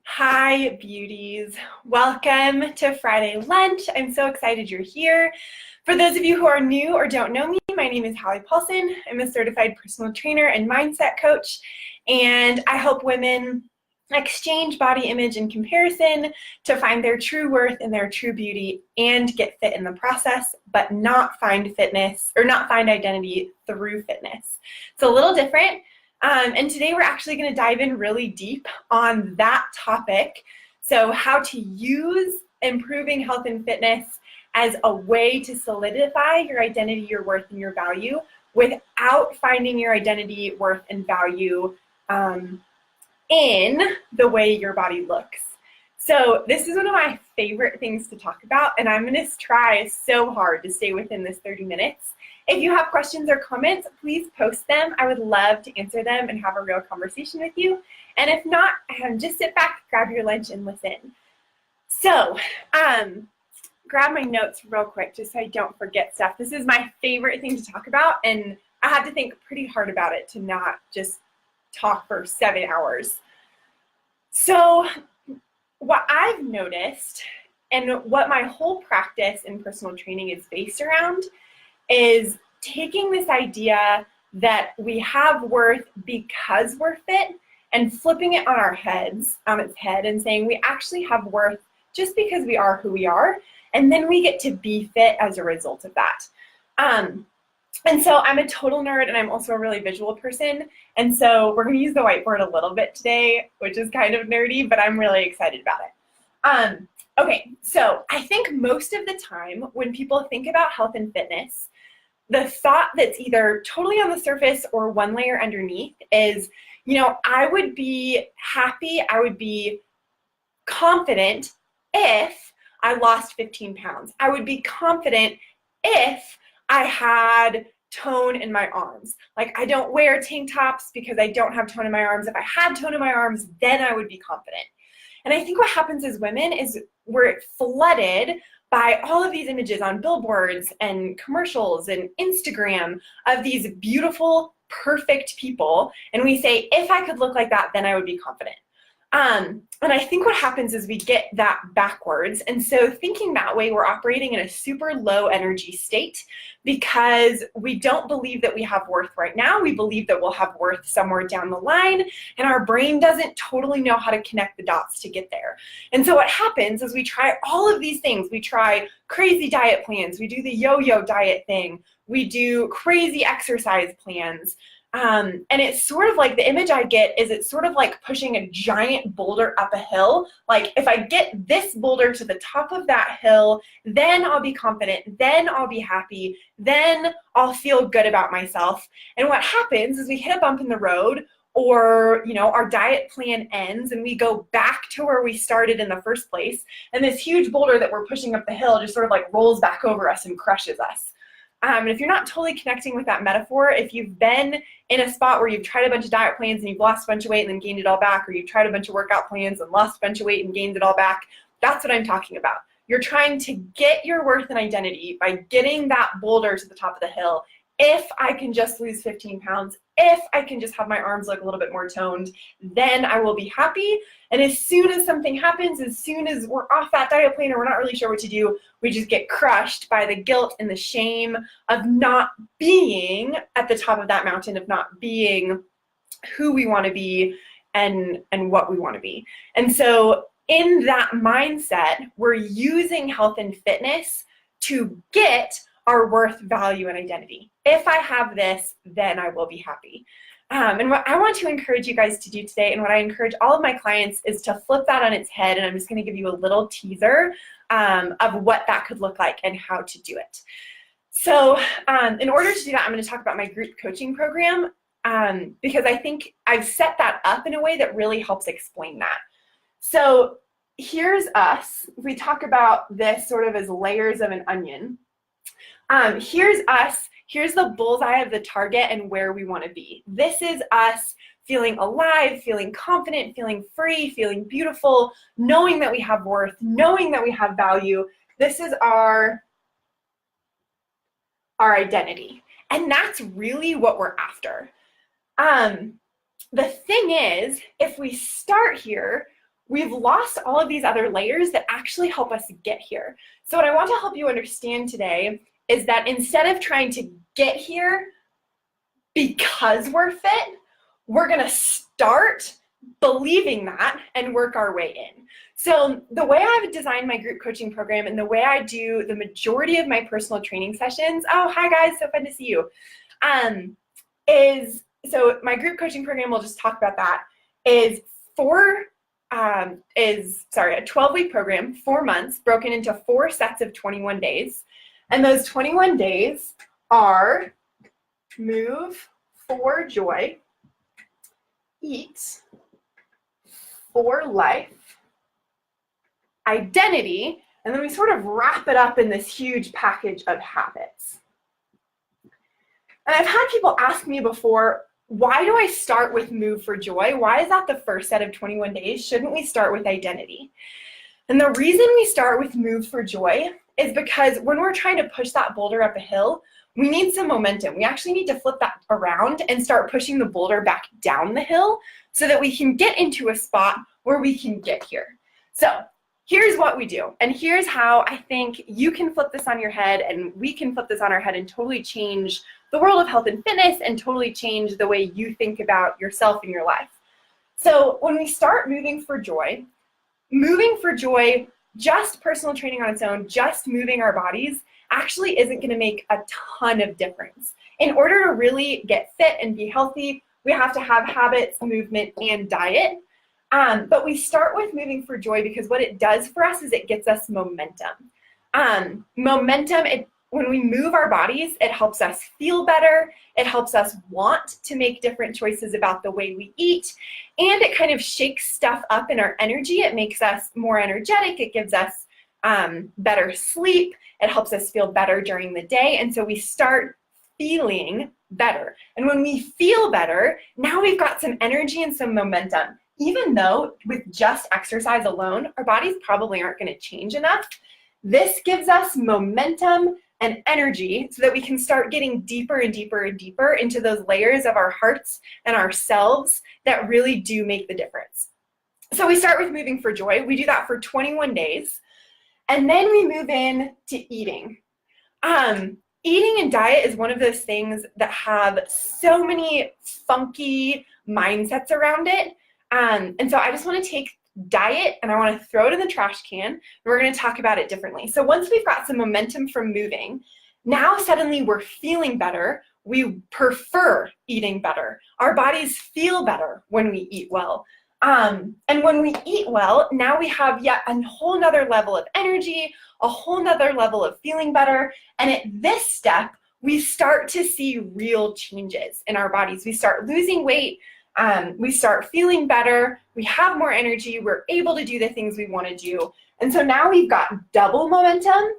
Hi, beauties. Welcome to Friday Lunch. I'm so excited you're here. For those of you who are new or don't know me, my name is Hallie Paulson. I'm a certified personal trainer and mindset coach, and I help women exchange body image and comparison to find their true worth and their true beauty and get fit in the process, but not find fitness or not find identity through fitness. It's a little different. And today we're actually going to dive in really deep on that topic. So how to use improving health and fitness as a way to solidify your identity, your worth, and your value without finding your identity, worth, and value in the way your body looks. So this is one of my favorite things to talk about, and I'm going to try so hard to stay within this 30 minutes. If you have questions or comments, please post them. I would love to answer them and have a real conversation with you. And if not, just sit back, grab your lunch, and listen. So, grab my notes real quick just so I don't forget stuff. This is my favorite thing to talk about, and I had to think pretty hard about it to not just talk for 7 hours. So, what I've noticed and what my whole practice in personal training is based around is taking this idea that we have worth because we're fit and flipping it on its head and saying we actually have worth just because we are who we are, and then we get to be fit as a result of that. And so I'm a total nerd, and I'm also a really visual person, and so we're going to use the whiteboard a little bit today, which is kind of nerdy, but I'm really excited about it. Okay, so I think most of the time when people think about health and fitness, the thought that's either totally on the surface or one layer underneath is, I would be happy, I would be confident if I lost 15 pounds. I would be confident if I had tone in my arms. Like, I don't wear tank tops because I don't have tone in my arms. If I had tone in my arms, then I would be confident. And I think what happens as women is we're flooded by all of these images on billboards and commercials and Instagram of these beautiful, perfect people. And we say, if I could look like that, then I would be confident. And I think what happens is we get that backwards. And so thinking that way, we're operating in a super low energy state because we don't believe that we have worth right now. We believe that we'll have worth somewhere down the line, and our brain doesn't totally know how to connect the dots to get there. And so what happens is we try all of these things. We try crazy diet plans. We do the yo-yo diet thing. We do crazy exercise plans. And it's sort of like the image I get is it's sort of like pushing a giant boulder up a hill. Like, if I get this boulder to the top of that hill, then I'll be confident, then I'll be happy, then I'll feel good about myself. And what happens is we hit a bump in the road, or, our diet plan ends and we go back to where we started in the first place. And this huge boulder that we're pushing up the hill just sort of like rolls back over us and crushes us. And if you're not totally connecting with that metaphor, if you've been in a spot where you've tried a bunch of diet plans and you've lost a bunch of weight and then gained it all back, or you've tried a bunch of workout plans and lost a bunch of weight and gained it all back, that's what I'm talking about. You're trying to get your worth and identity by getting that boulder to the top of the hill. If I can just lose 15 pounds, if I can just have my arms look a little bit more toned, then I will be happy. And as soon as something happens, as soon as we're off that diet plan or we're not really sure what to do, we just get crushed by the guilt and the shame of not being at the top of that mountain, of not being who we want to be and what we want to be. And so in that mindset, we're using health and fitness to get our worth, value, and identity. If I have this, then I will be happy. And what I want to encourage you guys to do today, and what I encourage all of my clients, is to flip that on its head. And I'm just going to give you a little teaser of what that could look like and how to do it. So in order to do that, I'm going to talk about my group coaching program because I think I've set that up in a way that really helps explain that. So here's us. We talk about this sort of as layers of an onion. Here's us. Here's the bullseye of the target and where we want to be. This is us feeling alive, feeling confident, feeling free, feeling beautiful, knowing that we have worth, knowing that we have value. This is our identity. And that's really what we're after. the thing is, if we start here, we've lost all of these other layers that actually help us get here. So what I want to help you understand today is that instead of trying to get here because we're fit, we're going to start believing that and work our way in. So the way I've designed my group coaching program and the way I do the majority of my personal training sessions, oh, hi guys, so fun to see you, so my group coaching program, we'll just talk about that, is a 12-week program, 4 months, broken into 4 sets of 21 days. And those 21 days are move for joy, eat for life, identity, and then we sort of wrap it up in this huge package of habits. And I've had people ask me before, why do I start with move for joy? Why is that the first set of 21 days? Shouldn't we start with identity? And the reason we start with move for joy is because when we're trying to push that boulder up a hill, we need some momentum. We actually need to flip that around and start pushing the boulder back down the hill so that we can get into a spot where we can get here. So here's what we do. And here's how I think you can flip this on your head and we can flip this on our head and totally change the world of health and fitness and totally change the way you think about yourself and your life. So when we start moving for joy, just personal training on its own, just moving our bodies actually isn't going to make a ton of difference. In order to really get fit and be healthy, we have to have habits, movement, and diet. But we start with moving for joy because what it does for us is it gets us momentum. When we move our bodies, it helps us feel better. It helps us want to make different choices about the way we eat. And it kind of shakes stuff up in our energy. It makes us more energetic. It gives us better sleep. It helps us feel better during the day. And so we start feeling better. And when we feel better, now we've got some energy and some momentum. Even though with just exercise alone, our bodies probably aren't going to change enough, this gives us momentum and energy so that we can start getting deeper and deeper and deeper into those layers of our hearts and ourselves that really do make the difference. So we start with moving for joy. We do that for 21 days. And then we move in to eating. Eating and diet is one of those things that have so many funky mindsets around it. And so I just want to take diet and I want to throw it in the trash can. And we're going to talk about it differently. So once we've got some momentum from moving, now suddenly we're feeling better. We prefer eating better. Our bodies feel better when we eat well. And when we eat well, now we have yet a whole nother level of energy, a whole nother level of feeling better. And at this step, we start to see real changes in our bodies. We start losing weight. We start feeling better, we have more energy, we're able to do the things we want to do. And so now we've got double momentum,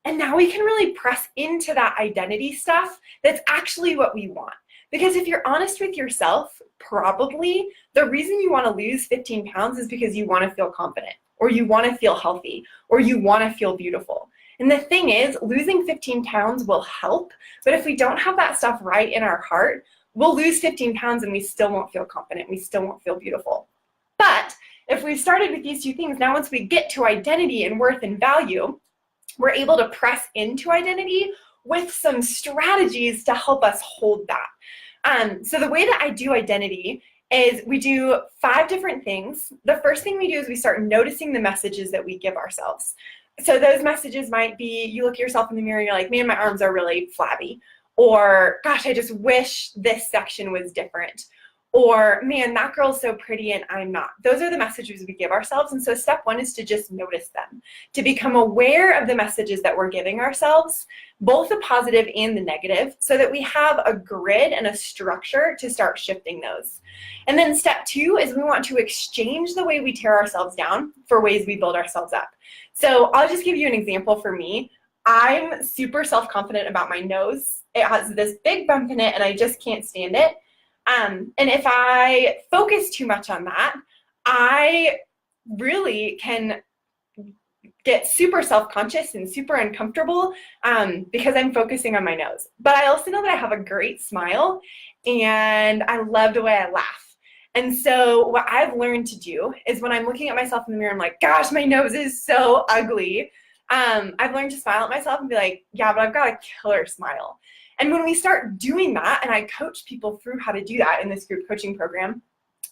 and now we can really press into that identity stuff that's actually what we want. Because if you're honest with yourself, probably the reason you want to lose 15 pounds is because you want to feel confident, or you want to feel healthy, or you want to feel beautiful. And the thing is, losing 15 pounds will help, but if we don't have that stuff right in our heart, we'll lose 15 pounds and we still won't feel confident. We still won't feel beautiful. But if we started with these two things, now once we get to identity and worth and value, we're able to press into identity with some strategies to help us hold that. So the way that I do identity is we do 5 different things. The first thing we do is we start noticing the messages that we give ourselves. So those messages might be, you look at yourself in the mirror, you're like, man, my arms are really flabby. Or, gosh, I just wish this section was different. Or, man, that girl's so pretty and I'm not. Those are the messages we give ourselves. And so step 1 is to just notice them, to become aware of the messages that we're giving ourselves, both the positive and the negative, so that we have a grid and a structure to start shifting those. And then step 2 is we want to exchange the way we tear ourselves down for ways we build ourselves up. So I'll just give you an example for me. I'm super self-confident about my nose. It has this big bump in it and I just can't stand it. And if I focus too much on that, I really can get super self-conscious and super uncomfortable because I'm focusing on my nose. But I also know that I have a great smile and I love the way I laugh. And so what I've learned to do is when I'm looking at myself in the mirror, I'm like, gosh, my nose is so ugly. I've learned to smile at myself and be like, yeah, but I've got a killer smile. And when we start doing that, and I coach people through how to do that in this group coaching program,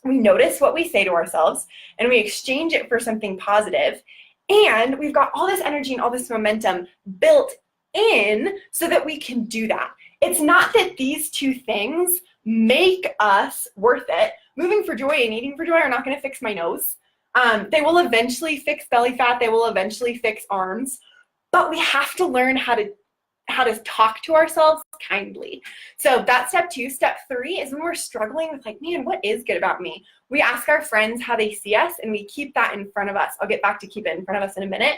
we notice what we say to ourselves and we exchange it for something positive. And we've got all this energy and all this momentum built in so that we can do that. It's not that these two things make us worth it. Moving for joy and eating for joy are not going to fix my nose. They will eventually fix belly fat. They will eventually fix arms. But we have to learn how to talk to ourselves kindly. So that's step 2. Step 3 is when we're struggling with like, man, what is good about me? We ask our friends how they see us and we keep that in front of us. I'll get back to keep it in front of us in a minute.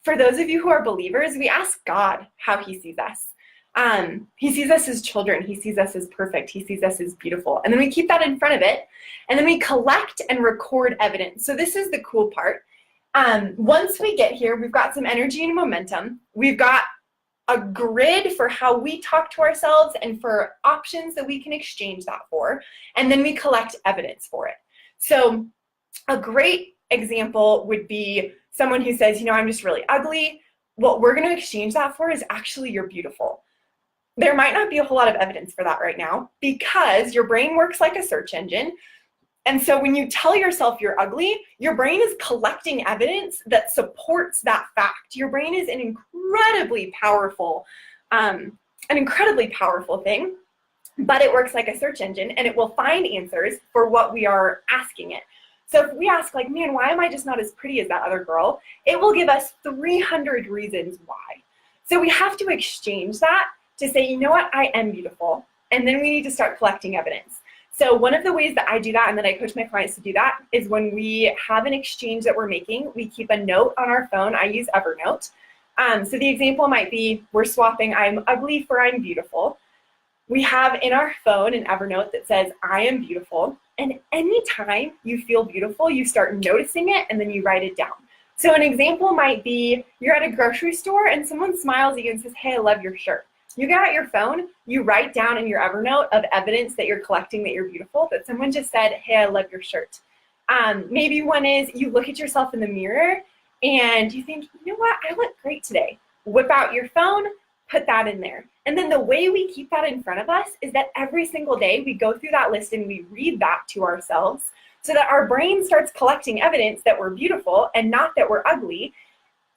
For those of you who are believers, we ask God how he sees us. He sees us as children. He sees us as perfect. He sees us as beautiful. And then we keep that in front of it. And then we collect and record evidence. So this is the cool part. Once we get here, we've got some energy and momentum. We've got a grid for how we talk to ourselves and for options that we can exchange that for. And then we collect evidence for it. So a great example would be someone who says, I'm just really ugly. What we're going to exchange that for is actually you're beautiful. There might not be a whole lot of evidence for that right now because your brain works like a search engine. And so when you tell yourself you're ugly, your brain is collecting evidence that supports that fact. Your brain is an incredibly powerful thing, but it works like a search engine and it will find answers for what we are asking it. So if we ask like, man, why am I just not as pretty as that other girl? It will give us 300 reasons why. So we have to exchange that to say, you know what, I am beautiful. And then we need to start collecting evidence. So one of the ways that I do that and that I coach my clients to do that is when we have an exchange that we're making, we keep a note on our phone. I use Evernote. So the example might be we're swapping I'm ugly for I'm beautiful. We have in our phone an Evernote that says I am beautiful. And anytime you feel beautiful, you start noticing it and then you write it down. So an example might be you're at a grocery store and someone smiles at you and says, hey, I love your shirt. You get out your phone, you write down in your Evernote of evidence that you're collecting that you're beautiful, that someone just said, hey, I love your shirt. Maybe one is you look at yourself in the mirror and you think, you know what, I look great today. Whip out your phone, put that in there. And then the way we keep that in front of us is that every single day we go through that list and we read that to ourselves so that our brain starts collecting evidence that we're beautiful and not that we're ugly.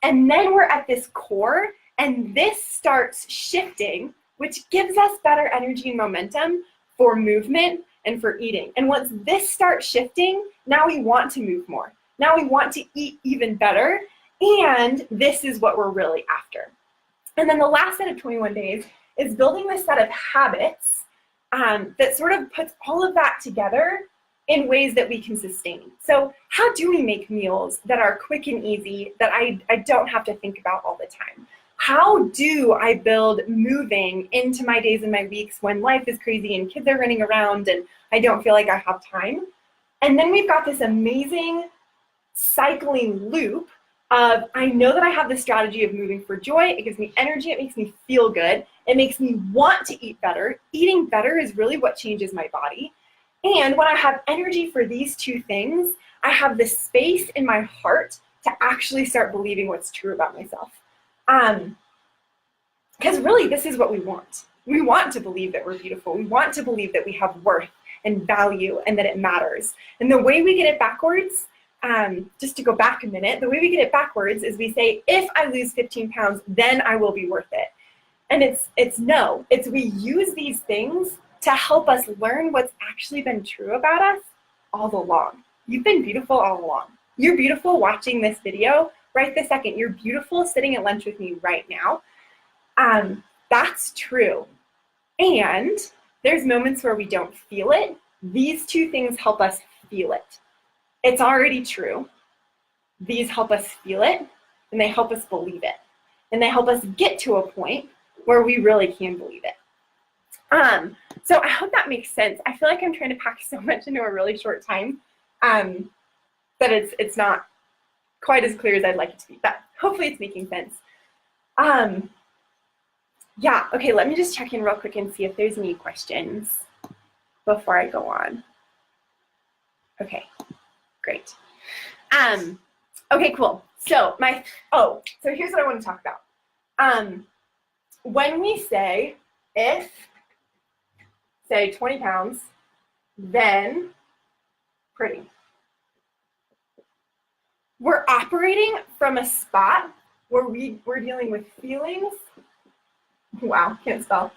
And then we're at this core and this starts shifting, which gives us better energy and momentum for movement and for eating. And once this starts shifting, now we want to move more. Now we want to eat even better. And this is what we're really after. And then the last set of 21 days is building this set of habits that sort of puts all of that together in ways that we can sustain. So how do we make meals that are quick and easy that I don't have to think about all the time? How do I build moving into my days and my weeks when life is crazy and kids are running around and I don't feel like I have time? And then we've got this amazing cycling loop of I know that I have the strategy of moving for joy. It gives me energy. It makes me feel good. It makes me want to eat better. Eating better is really what changes my body. And when I have energy for these two things, I have the space in my heart to actually start believing what's true about myself. Because really, this is what we want. We want to believe that we're beautiful. We want to believe that we have worth and value and that it matters. And the way we get it backwards, just to go back a minute, the way we get it backwards is we say, if I lose 15 pounds, then I will be worth it. And it's no. It's we use these things to help us learn what's actually been true about us all along. You've been beautiful all along. You're beautiful watching this video right this second. You're beautiful sitting at lunch with me right now. That's true. And there's moments where we don't feel it. These two things help us feel it. It's already true. These help us feel it, and they help us believe it. And they help us get to a point where we really can believe it. So I hope that makes sense. I feel like I'm trying to pack so much into a really short time that it's not quite as clear as I'd like it to be, but hopefully it's making sense. Yeah, okay, let me just check in real quick and see if there's any questions before I go on. Okay, great. Okay, cool. So so here's what I want to talk about. When we say if, say 20 pounds, then pretty. We're operating from a spot where we're dealing with feelings. Wow, can't spell.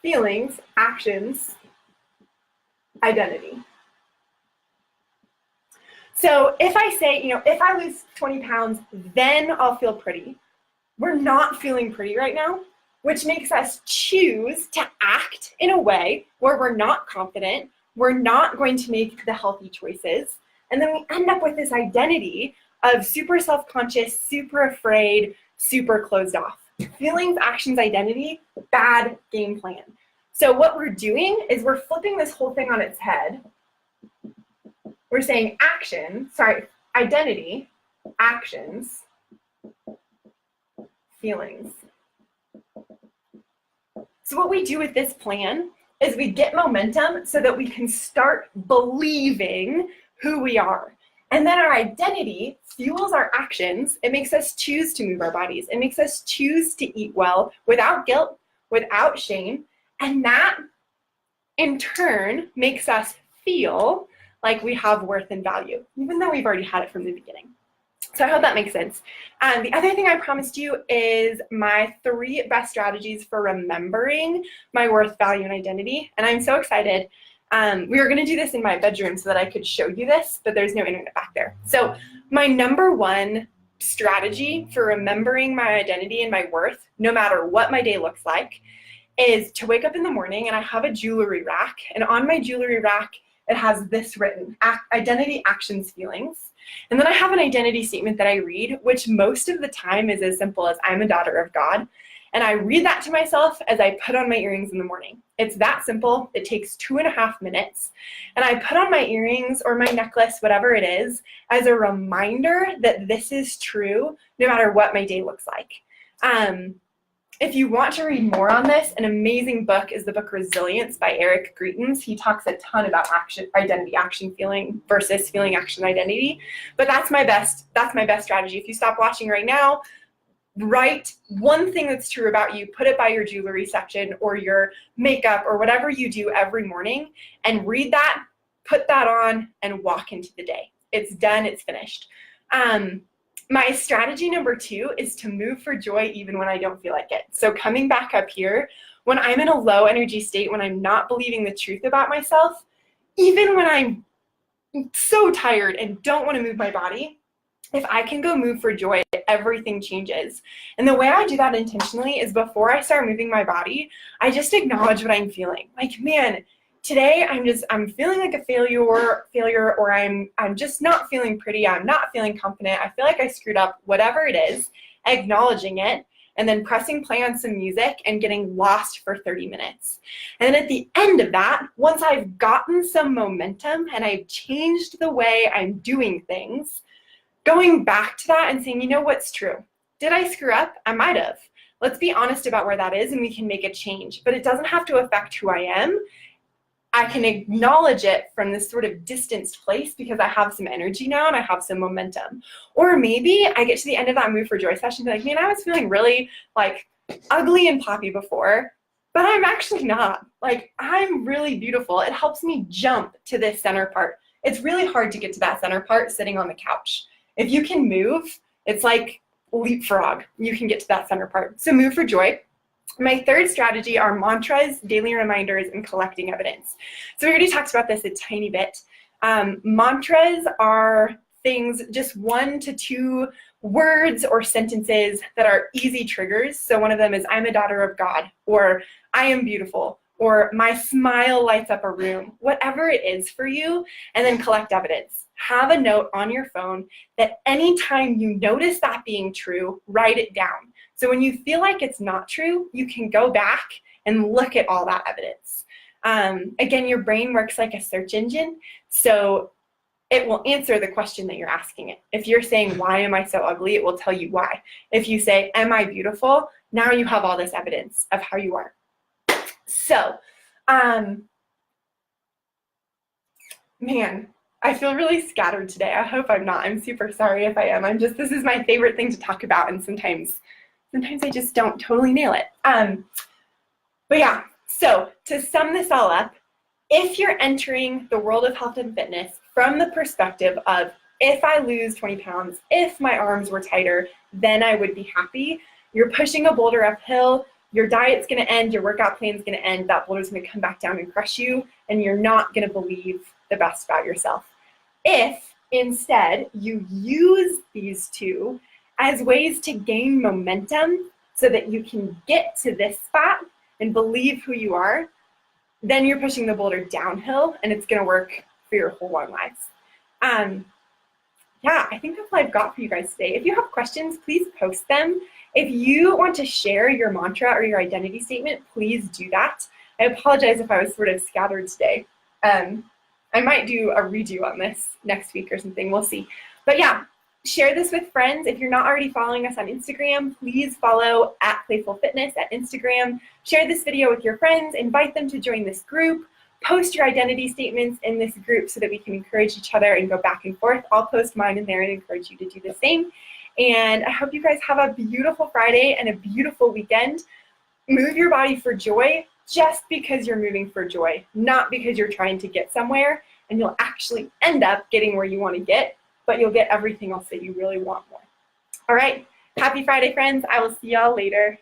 Feelings, actions, identity. So if I say, if I lose 20 pounds, then I'll feel pretty. We're not feeling pretty right now, which makes us choose to act in a way where we're not confident, we're not going to make the healthy choices, and then we end up with this identity of super self-conscious, super afraid, super closed off. Feelings, actions, identity, bad game plan. So what we're doing is we're flipping this whole thing on its head. We're saying identity, actions, feelings. So what we do with this plan is we get momentum so that we can start believing who we are. And then our identity fuels our actions. It makes us choose to move our bodies. It makes us choose to eat well without guilt, without shame. And that, in turn, makes us feel like we have worth and value, even though we've already had it from the beginning. So I hope that makes sense. The other thing I promised you is my 3 best strategies for remembering my worth, value, and identity. And I'm so excited. We were going to do this in my bedroom so that I could show you this, but there's no internet back there. So my number 1 strategy for remembering my identity and my worth, no matter what my day looks like, is to wake up in the morning and I have a jewelry rack. And on my jewelry rack, it has this written, identity, actions, feelings. And then I have an identity statement that I read, which most of the time is as simple as I'm a daughter of God. And I read that to myself as I put on my earrings in the morning. It's that simple. It takes 2.5 minutes. And I put on my earrings or my necklace, whatever it is, as a reminder that this is true no matter what my day looks like. If you want to read more on this, an amazing book is the book Resilience by Eric Greitens. He talks a ton about identity, action, feeling versus feeling, action, identity. But that's my best strategy. If you stop watching right now, write one thing that's true about you, put it by your jewelry section or your makeup or whatever you do every morning, and read that, put that on, and walk into the day. It's done, it's finished. My strategy number 2 is to move for joy even when I don't feel like it. So coming back up here, when I'm in a low energy state, when I'm not believing the truth about myself, even when I'm so tired and don't want to move my body, if I can go move for joy, everything changes. And the way I do that intentionally is before I start moving my body, I just acknowledge what I'm feeling. Like, man, today I'm feeling like a failure, or I'm just not feeling pretty. I'm not feeling confident. I feel like I screwed up, whatever it is, acknowledging it, and then pressing play on some music and getting lost for 30 minutes. And then at the end of that, once I've gotten some momentum and I've changed the way I'm doing things, going back to that and saying, you know what's true? Did I screw up? I might have. Let's be honest about where that is and we can make a change. But it doesn't have to affect who I am. I can acknowledge it from this sort of distanced place because I have some energy now and I have some momentum. Or maybe I get to the end of that Move for Joy session and be like, man, I was feeling really like ugly and poppy before, but I'm actually not. Like, I'm really beautiful. It helps me jump to this center part. It's really hard to get to that center part sitting on the couch. If you can move, it's like leapfrog. You can get to that center part. So move for joy. My 3rd strategy are mantras, daily reminders, and collecting evidence. So we already talked about this a tiny bit. Mantras are things, just 1 to 2 words or sentences that are easy triggers. So one of them is, I'm a daughter of God, or I am beautiful, or my smile lights up a room, whatever it is for you, and then collect evidence. Have a note on your phone that anytime you notice that being true, write it down. So when you feel like it's not true, you can go back and look at all that evidence. Again, your brain works like a search engine, so it will answer the question that you're asking it. If you're saying, why am I so ugly? It will tell you why. If you say, am I beautiful? Now you have all this evidence of how you are. So, Man, I feel really scattered today. I hope I'm not. I'm super sorry if I am. This is my favorite thing to talk about, and sometimes I just don't totally nail it. But yeah, so to sum this all up, if you're entering the world of health and fitness from the perspective of, if I lose 20 pounds, if my arms were tighter, then I would be happy, you're pushing a boulder uphill, your diet's gonna end, your workout plan's gonna end, that boulder's gonna come back down and crush you, and you're not gonna believe the best about yourself. If instead you use these two as ways to gain momentum so that you can get to this spot and believe who you are, then you're pushing the boulder downhill, and it's going to work for your whole long lives. Yeah, I think that's all I've got for you guys today. If you have questions, please post them. If you want to share your mantra or your identity statement, please do that. I apologize if I was sort of scattered today. I might do a redo on this next week or something. We'll see. But yeah, share this with friends. If you're not already following us on Instagram, please follow @PlayfulFitness at Instagram. Share this video with your friends. Invite them to join this group. Post your identity statements in this group so that we can encourage each other and go back and forth. I'll post mine in there and encourage you to do the same. And I hope you guys have a beautiful Friday and a beautiful weekend. Move your body for joy just because you're moving for joy, not because you're trying to get somewhere, and you'll actually end up getting where you want to get, but you'll get everything else that you really want more. All right, happy Friday, friends. I will see y'all later.